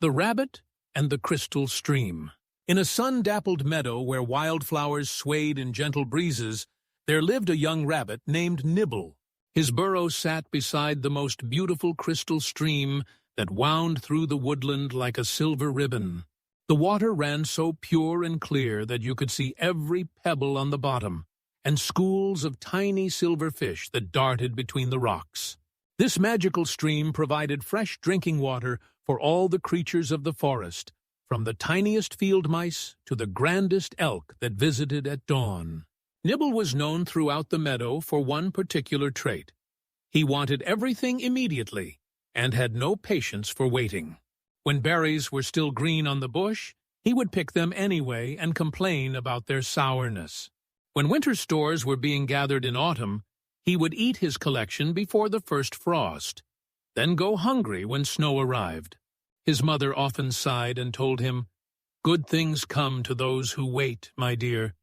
The Rabbit and the Crystal Stream. In a sun-dappled meadow where wildflowers swayed in gentle breezes, there lived a young rabbit named Nibble. His burrow sat beside the most beautiful crystal stream that wound through the woodland like a silver ribbon. The water ran so pure and clear that you could see every pebble on the bottom, and schools of tiny silver fish that darted between the rocks. This magical stream provided fresh drinking water for all the creatures of the forest, from the tiniest field mice to the grandest elk that visited at dawn. Nibble was known throughout the meadow for one particular trait. He wanted everything immediately and had no patience for waiting. When berries were still green on the bush, he would pick them anyway and complain about their sourness. When winter stores were being gathered in autumn, he would eat his collection before the first frost, then go hungry when snow arrived. His mother often sighed and told him, "Good things come to those who wait, my dear."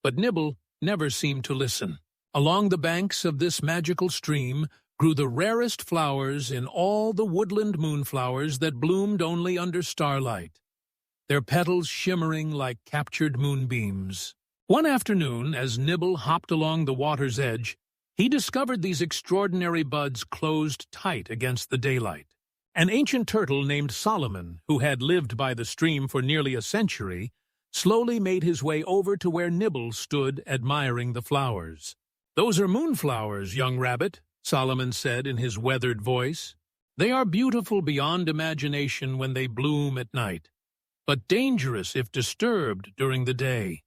But Nibble never seemed to listen. Along the banks of this magical stream grew the rarest flowers in all the woodland moonflowers that bloomed only under starlight, their petals shimmering like captured moonbeams. One afternoon, as Nibble hopped along the water's edge, he discovered these extraordinary buds closed tight against the daylight. An ancient turtle named Solomon, who had lived by the stream for nearly a century, slowly made his way over to where Nibble stood admiring the flowers. "Those are moonflowers, young rabbit," Solomon said in his weathered voice. "They are beautiful beyond imagination when they bloom at night, but dangerous if disturbed during the day.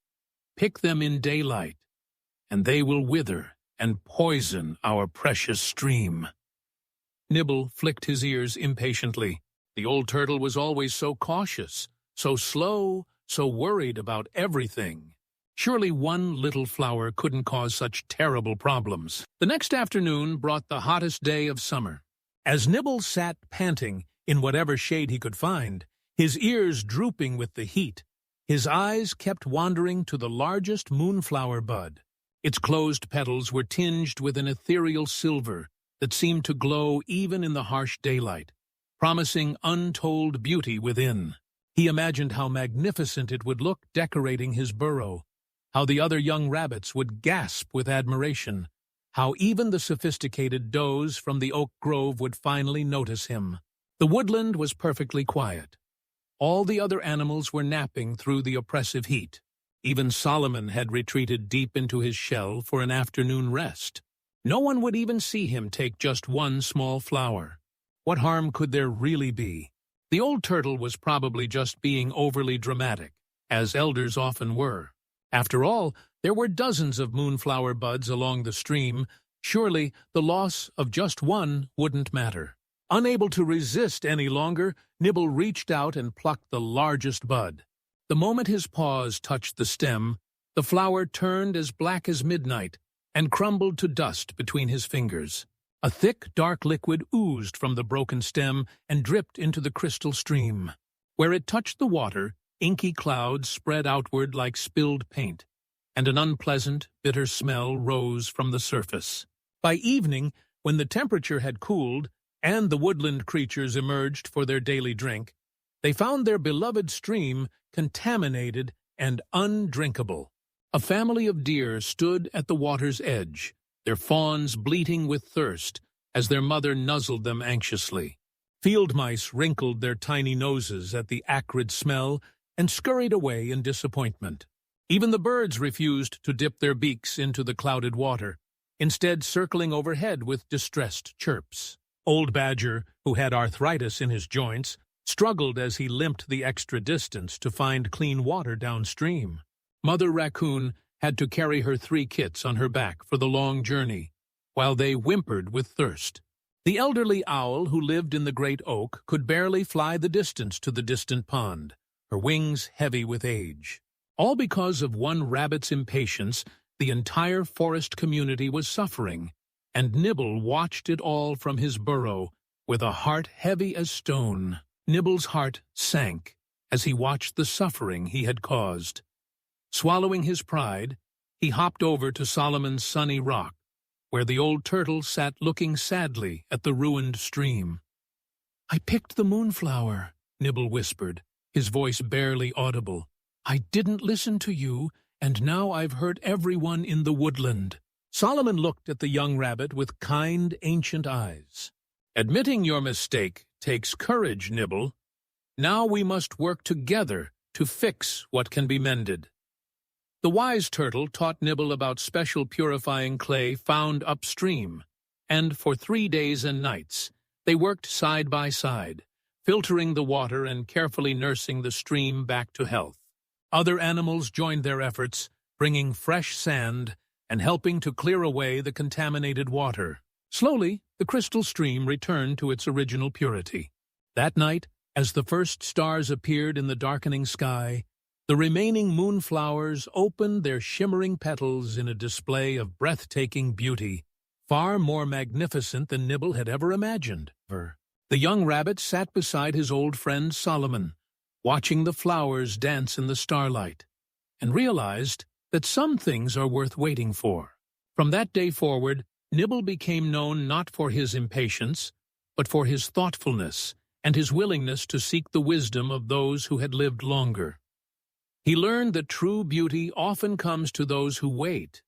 Pick them in daylight, and they will wither and poison our precious stream." Nibble flicked his ears impatiently. The old turtle was always so cautious, so slow, so worried about everything. Surely one little flower couldn't cause such terrible problems. The next afternoon brought the hottest day of summer. As Nibble sat panting in whatever shade he could find, his ears drooping with the heat, his eyes kept wandering to the largest moonflower bud. Its closed petals were tinged with an ethereal silver that seemed to glow even in the harsh daylight, promising untold beauty within. He imagined how magnificent it would look decorating his burrow, how the other young rabbits would gasp with admiration, how even the sophisticated does from the oak grove would finally notice him. The woodland was perfectly quiet. All the other animals were napping through the oppressive heat. Even Solomon had retreated deep into his shell for an afternoon rest. No one would even see him take just one small flower. What harm could there really be? The old turtle was probably just being overly dramatic, as elders often were. After all, there were dozens of moonflower buds along the stream. Surely the loss of just one wouldn't matter. Unable to resist any longer, Nibble reached out and plucked the largest bud. The moment his paws touched the stem, the flower turned as black as midnight and crumbled to dust between his fingers. A thick, dark liquid oozed from the broken stem and dripped into the crystal stream. Where it touched the water, inky clouds spread outward like spilled paint, and an unpleasant, bitter smell rose from the surface. By evening, when the temperature had cooled and the woodland creatures emerged for their daily drink, they found their beloved stream contaminated and undrinkable. A family of deer stood at the water's edge, their fawns bleating with thirst as their mother nuzzled them anxiously. Field mice wrinkled their tiny noses at the acrid smell and scurried away in disappointment. Even the birds refused to dip their beaks into the clouded water, instead circling overhead with distressed chirps. Old Badger, who had arthritis in his joints, struggled as he limped the extra distance to find clean water downstream. Mother Raccoon had to carry her 3 kits on her back for the long journey, while they whimpered with thirst. The elderly owl who lived in the great oak could barely fly the distance to the distant pond, her wings heavy with age. All because of one rabbit's impatience, the entire forest community was suffering, and Nibble watched it all from his burrow with a heart heavy as stone. Nibble's heart sank as he watched the suffering he had caused. Swallowing his pride, he hopped over to Solomon's sunny rock, where the old turtle sat looking sadly at the ruined stream. "I picked the moonflower," Nibble whispered, his voice barely audible. "I didn't listen to you, and now I've hurt everyone in the woodland." Solomon looked at the young rabbit with kind, ancient eyes. "Admitting your mistake takes courage, Nibble. Now we must work together to fix what can be mended." The wise turtle taught Nibble about special purifying clay found upstream, and for 3 days and nights they worked side by side, filtering the water and carefully nursing the stream back to health. Other animals joined their efforts, bringing fresh sand and helping to clear away the contaminated water. Slowly, the crystal stream returned to its original purity. That night, as the first stars appeared in the darkening sky, the remaining moonflowers opened their shimmering petals in a display of breathtaking beauty, far more magnificent than Nibble had ever imagined. The young rabbit sat beside his old friend Solomon, watching the flowers dance in the starlight, and realized that some things are worth waiting for. From that day forward, Nibble became known not for his impatience, but for his thoughtfulness and his willingness to seek the wisdom of those who had lived longer. He learned that true beauty often comes to those who wait,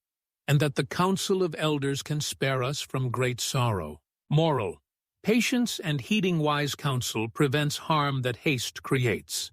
and that the counsel of elders can spare us from great sorrow. Moral: patience and heeding wise counsel prevents harm that haste creates.